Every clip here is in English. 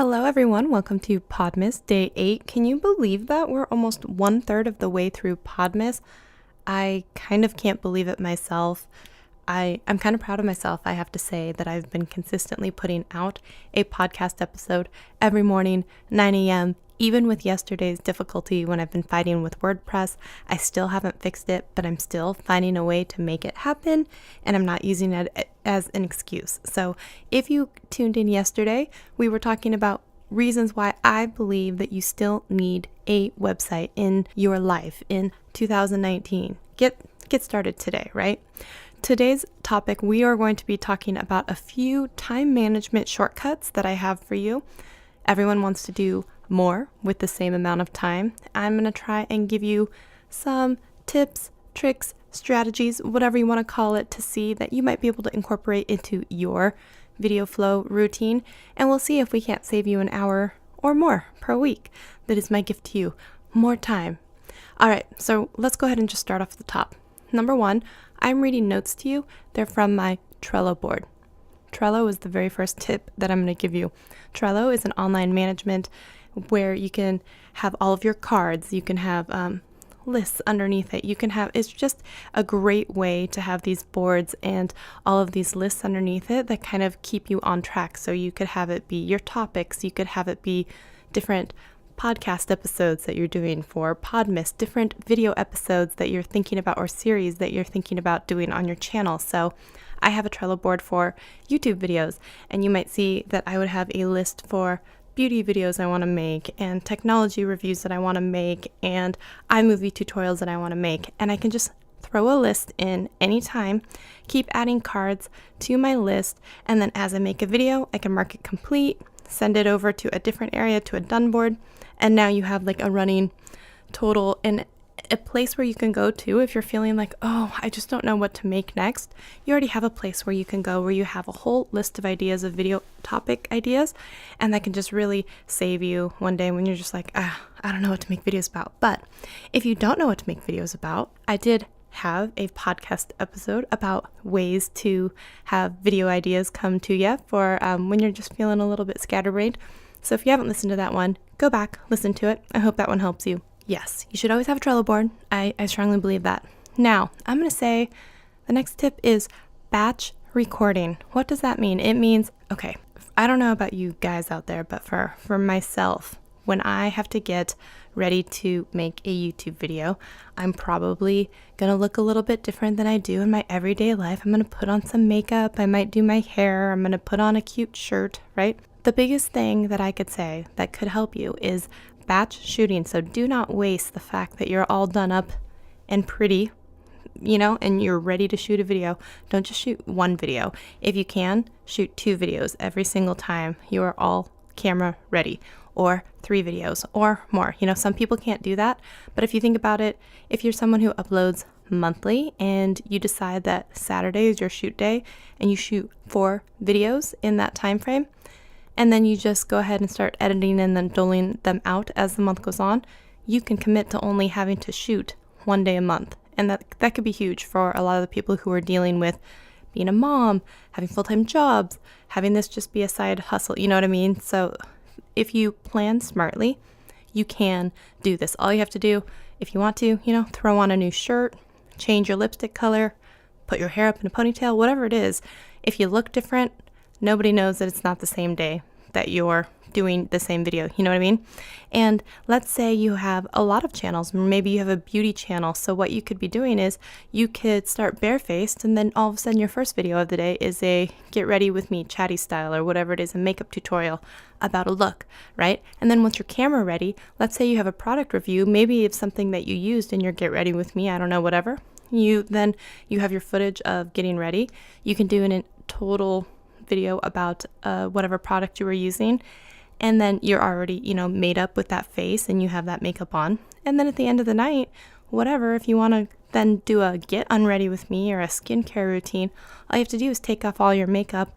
Hello everyone, welcome to Podmas Day 8. Can you believe that? We're almost 1/3 of the way through Podmas. I kind of can't believe it myself. I'm kind of proud of myself, I have to say, that I've been consistently putting out a podcast episode every morning, 9 a.m., even with yesterday's difficulty when I've been fighting with WordPress. I still haven't fixed it, but I'm still finding a way to make it happen, and I'm not using it as an excuse. So if you tuned in yesterday, we were talking about reasons why I believe that you still need a website in your life in 2019. Get started today, right? Today's topic, we are going to be talking about a few time management shortcuts that I have for you. Everyone wants to do more with the same amount of time. I'm going to try and give you some tips, tricks, strategies, whatever you want to call it, to see that you might be able to incorporate into your video flow routine. And we'll see if we can't save you an hour or more per week. That is my gift to you, more time. All right, so let's go ahead and just start off at the top. Number one, I'm reading notes to you. They're from my Trello board. Trello is the very first tip that I'm going to give you. Trello is an online management where you can have all of your cards. You can have lists underneath it. It's just a great way to have these boards and all of these lists underneath it that kind of keep you on track. So you could have it be your topics. You could have it be different podcast episodes that you're doing for Podmas, different video episodes that you're thinking about, or series that you're thinking about doing on your channel. So I have a Trello board for YouTube videos, and you might see that I would have a list for beauty videos I want to make, and technology reviews that I want to make, and iMovie tutorials that I want to make. And I can just throw a list in anytime, keep adding cards to my list, and then as I make a video, I can mark it complete, send it over to a different area, to a done board, and now you have like a running total and a place where you can go to if you're feeling like, oh, I just don't know what to make next. You already have a place where you can go where you have a whole list of ideas, of video topic ideas, and that can just really save you one day when you're just like, I don't know what to make videos about. But if you don't know what to make videos about, I did have a podcast episode about ways to have video ideas come to you for when you're just feeling a little bit scatterbrained. So if you haven't listened to that one, go back, listen to it. I hope that one helps you. Yes, you should always have a Trello board. I strongly believe that. Now, I'm going to say the next tip is batch recording. What does that mean? It means, okay, I don't know about you guys out there, but for myself, when I have to get ready to make a YouTube video, I'm probably going to look a little bit different than I do in my everyday life. I'm going to put on some makeup. I might do my hair. I'm going to put on a cute shirt, right? The biggest thing that I could say that could help you is batch shooting. So do not waste the fact that you're all done up and pretty, and you're ready to shoot a video. Don't just shoot one video. If you can, shoot 2 videos every single time you are all camera ready, or 3 videos or more. Some people can't do that, but if you think about it, if you're someone who uploads monthly and you decide that Saturday is your shoot day and you shoot 4 videos in that time frame, and then you just go ahead and start editing and then doling them out as the month goes on, you can commit to only having to shoot 1 day a month. And that could be huge for a lot of the people who are dealing with being a mom, having full-time jobs, having this just be a side hustle, you know what I mean? So if you plan smartly, you can do this. All you have to do, if you want to, throw on a new shirt, change your lipstick color, put your hair up in a ponytail, whatever it is. If you look different, nobody knows that it's not the same day that you're doing the same video, you know what I mean? And let's say you have a lot of channels. Maybe you have a beauty channel. So what you could be doing is you could start barefaced, and then all of a sudden your first video of the day is a get ready with me chatty style, or whatever it is, a makeup tutorial about a look, right? And then once your camera ready, let's say you have a product review, maybe it's something that you used in your get ready with me, I don't know, whatever. You have your footage of getting ready. You can do a total video about whatever product you were using, and then you're already made up with that face and you have that makeup on. And then at the end of the night, whatever, if you want to then do a get unready with me or a skincare routine, all you have to do is take off all your makeup,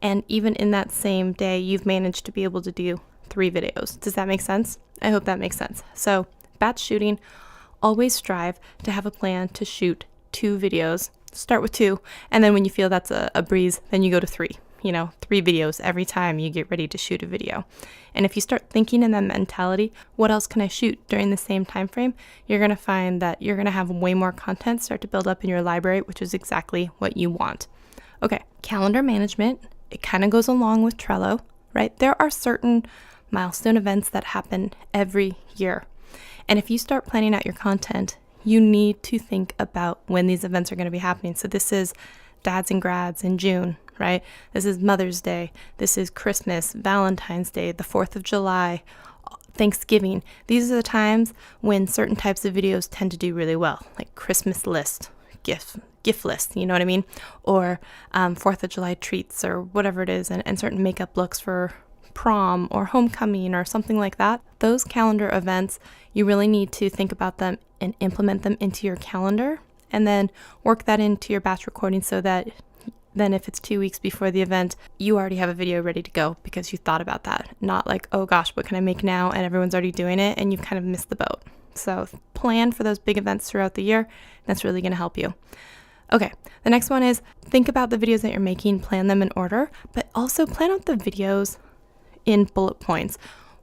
and even in that same day you've managed to be able to do 3 videos. Does that make sense? I hope that makes sense. So batch shooting, always strive to have a plan to shoot 2 videos. Start with 2, and then when you feel that's a breeze, then you go to 3. 3 videos every time you get ready to shoot a video. And if you start thinking in that mentality, what else can I shoot during the same time frame, you're going to find that you're going to have way more content start to build up in your library, which is exactly what you want. Okay, calendar management, it kind of goes along with Trello, right? There are certain milestone events that happen every year. And if you start planning out your content, you need to think about when these events are going to be happening. So this is dads and grads in June, right? This is Mother's Day. This is Christmas, Valentine's Day, the 4th of July, Thanksgiving. These are the times when certain types of videos tend to do really well, like Christmas list, gift list, you know what I mean? Or 4th of July treats or whatever it is, and certain makeup looks for prom or homecoming or something like that. Those calendar events, you really need to think about them and implement them into your calendar, and then work that into your batch recording so that then if it's 2 weeks before the event, you already have a video ready to go because you thought about that. Not like, oh gosh, what can I make now? And everyone's already doing it and you've kind of missed the boat. So plan for those big events throughout the year. That's really going to help you. Okay, the next one is think about the videos that you're making, plan them in order, but also plan out the videos in bullet points.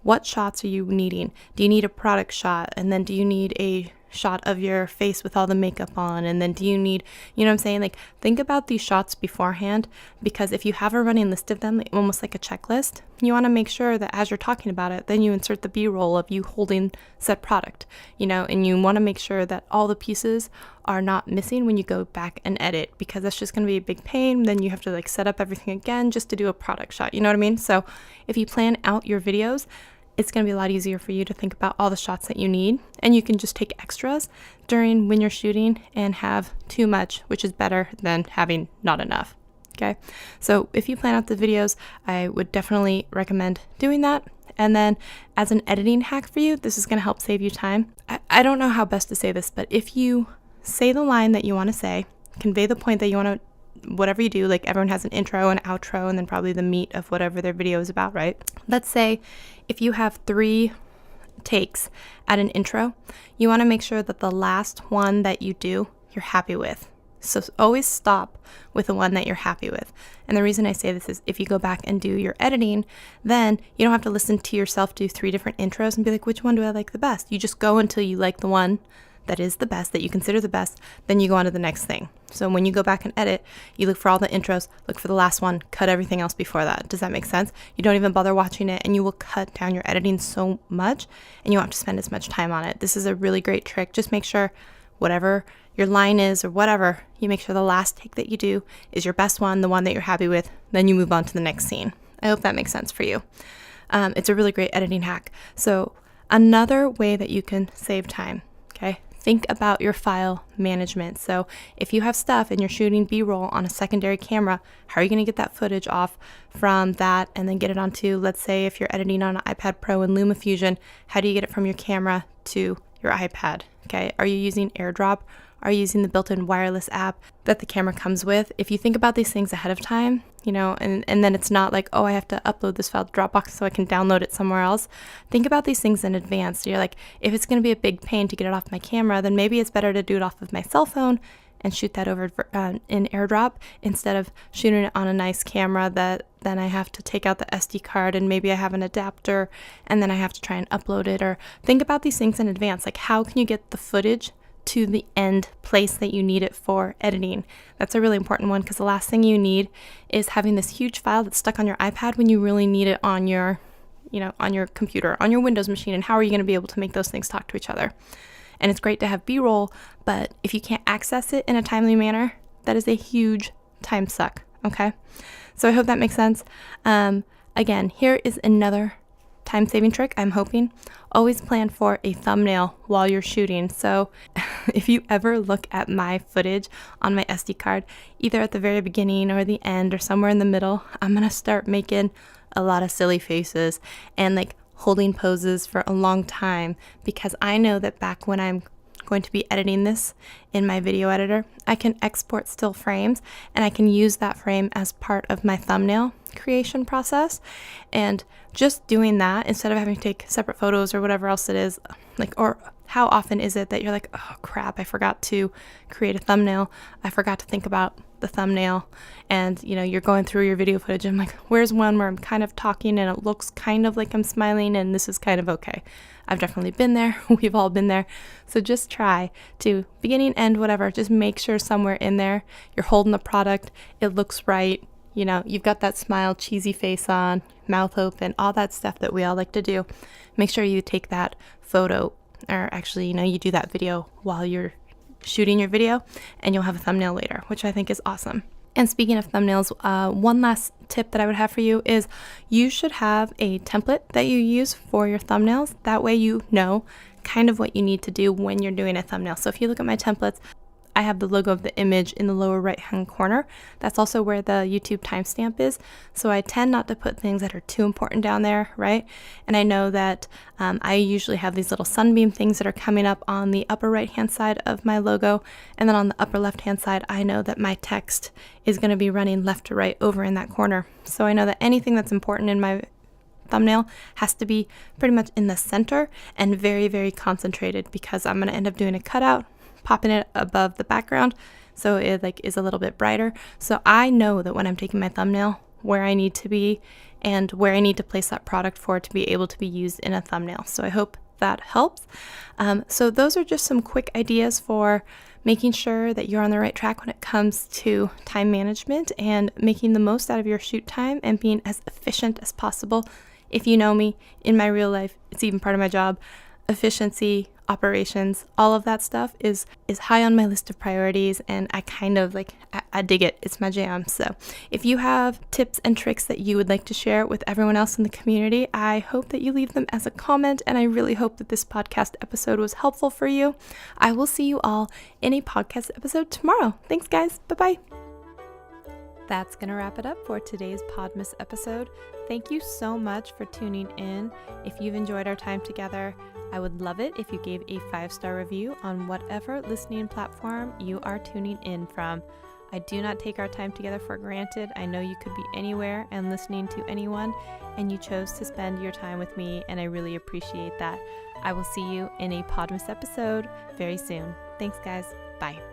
What shots are you needing? Do you need a product shot? And then do you need a shot of your face with all the makeup on? And then do you need, you know what I'm saying? Like, think about these shots beforehand, because if you have a running list of them, like, almost like a checklist, you want to make sure that as you're talking about it, then you insert the B-roll of you holding said product, and you want to make sure that all the pieces are not missing when you go back and edit, because that's just going to be a big pain. Then you have to set up everything again just to do a product shot. You know what I mean? So if you plan out your videos, it's going to be a lot easier for you to think about all the shots that you need, and you can just take extras during when you're shooting and have too much, which is better than having not enough. Okay, so if you plan out the videos, I would definitely recommend doing that. And then as an editing hack for you, this is going to help save you time. I don't know how best to say this, but if you say the line that you want to say, convey the point that you want to, whatever you do, like everyone has an intro and outro and then probably the meat of whatever their video is about, right? Let's say if you have 3 takes at an intro, you want to make sure that the last one that you do, you're happy with. So always stop with the one that you're happy with. And the reason I say this is if you go back and do your editing, then you don't have to listen to yourself do 3 different intros and be like, which one do I like the best? You just go until you like the one that is the best, that you consider the best, then you go on to the next thing. So when you go back and edit, you look for all the intros, look for the last one, cut everything else before that. Does that make sense? You don't even bother watching it, and you will cut down your editing so much, and you won't have to spend as much time on it. This is a really great trick. Just make sure whatever your line is or whatever, you make sure the last take that you do is your best one, the one that you're happy with, then you move on to the next scene. I hope that makes sense for you. It's a really great editing hack. So another way that you can save time, okay? Think about your file management. So if you have stuff and you're shooting B-roll on a secondary camera, how are you going to get that footage off from that and then get it onto, let's say if you're editing on an iPad Pro in LumaFusion, how do you get it from your camera to your iPad? Okay, are you using AirDrop? Are you using the built-in wireless app that the camera comes with? If you think about these things ahead of time, and then it's not like, oh, I have to upload this file to Dropbox so I can download it somewhere else. Think about these things in advance. So you're like, if it's going to be a big pain to get it off my camera, then maybe it's better to do it off of my cell phone and shoot that over in AirDrop instead of shooting it on a nice camera that then I have to take out the SD card and maybe I have an adapter and then I have to try and upload it. Or think about these things in advance. Like, how can you get the footage to the end place that you need it for editing? That's a really important one, because the last thing you need is having this huge file that's stuck on your iPad when you really need it on your, on your computer, on your Windows machine. And how are you going to be able to make those things talk to each other? And it's great to have B-roll, but if you can't access it in a timely manner, that is a huge time suck. Okay, so I hope that makes sense. Again, here is another time-saving trick, I'm hoping. Always plan for a thumbnail while you're shooting. So if you ever look at my footage on my SD card, either at the very beginning or the end or somewhere in the middle, I'm going to start making a lot of silly faces and holding poses for a long time, because I know that back when I'm going to be editing this in my video editor, I can export still frames and I can use that frame as part of my thumbnail creation process. And just doing that, instead of having to take separate photos or whatever else it is, or How often is it that you're like, oh crap, I forgot to create a thumbnail. I forgot to think about the thumbnail. And you're going through your video footage and I'm like, where's one where I'm kind of talking and it looks kind of like I'm smiling and this is kind of okay. I've definitely been there. We've all been there. So just try to, beginning, end, whatever, just make sure somewhere in there you're holding the product, it looks right. You've got that smile, cheesy face on, mouth open, all that stuff that we all like to do. Make sure you take that photo, or actually, you do that video while you're shooting your video, and you'll have a thumbnail later, which I think is awesome. And speaking of thumbnails, one last tip that I would have for you is you should have a template that you use for your thumbnails. That way you know kind of what you need to do when you're doing a thumbnail. So if you look at my templates, I have the logo of the image in the lower right hand corner. That's also where the YouTube timestamp is. So I tend not to put things that are too important down there, right? And I know that I usually have these little sunbeam things that are coming up on the upper right hand side of my logo. And then on the upper left hand side, I know that my text is going to be running left to right over in that corner. So I know that anything that's important in my thumbnail has to be pretty much in the center and very, very concentrated, because I'm going to end up doing a cutout, popping it above the background so it is a little bit brighter. So I know that when I'm taking my thumbnail, where I need to be and where I need to place that product for it to be able to be used in a thumbnail. So I hope that helps. So those are just some quick ideas for making sure that you're on the right track when it comes to time management and making the most out of your shoot time and being as efficient as possible. If you know me in my real life, it's even part of my job. Efficiency, operations, all of that stuff is high on my list of priorities, and I kind of I dig it. It's my jam. So if you have tips and tricks that you would like to share with everyone else in the community, I hope that you leave them as a comment, and I really hope that this podcast episode was helpful for you. I will see you all in a podcast episode tomorrow. Thanks, guys. Bye-bye. That's going to wrap it up for today's Podmas episode. Thank you so much for tuning in. If you've enjoyed our time together, I would love it if you gave a 5-star review on whatever listening platform you are tuning in from. I do not take our time together for granted. I know you could be anywhere and listening to anyone, and you chose to spend your time with me, and I really appreciate that. I will see you in a Podmas episode very soon. Thanks, guys. Bye.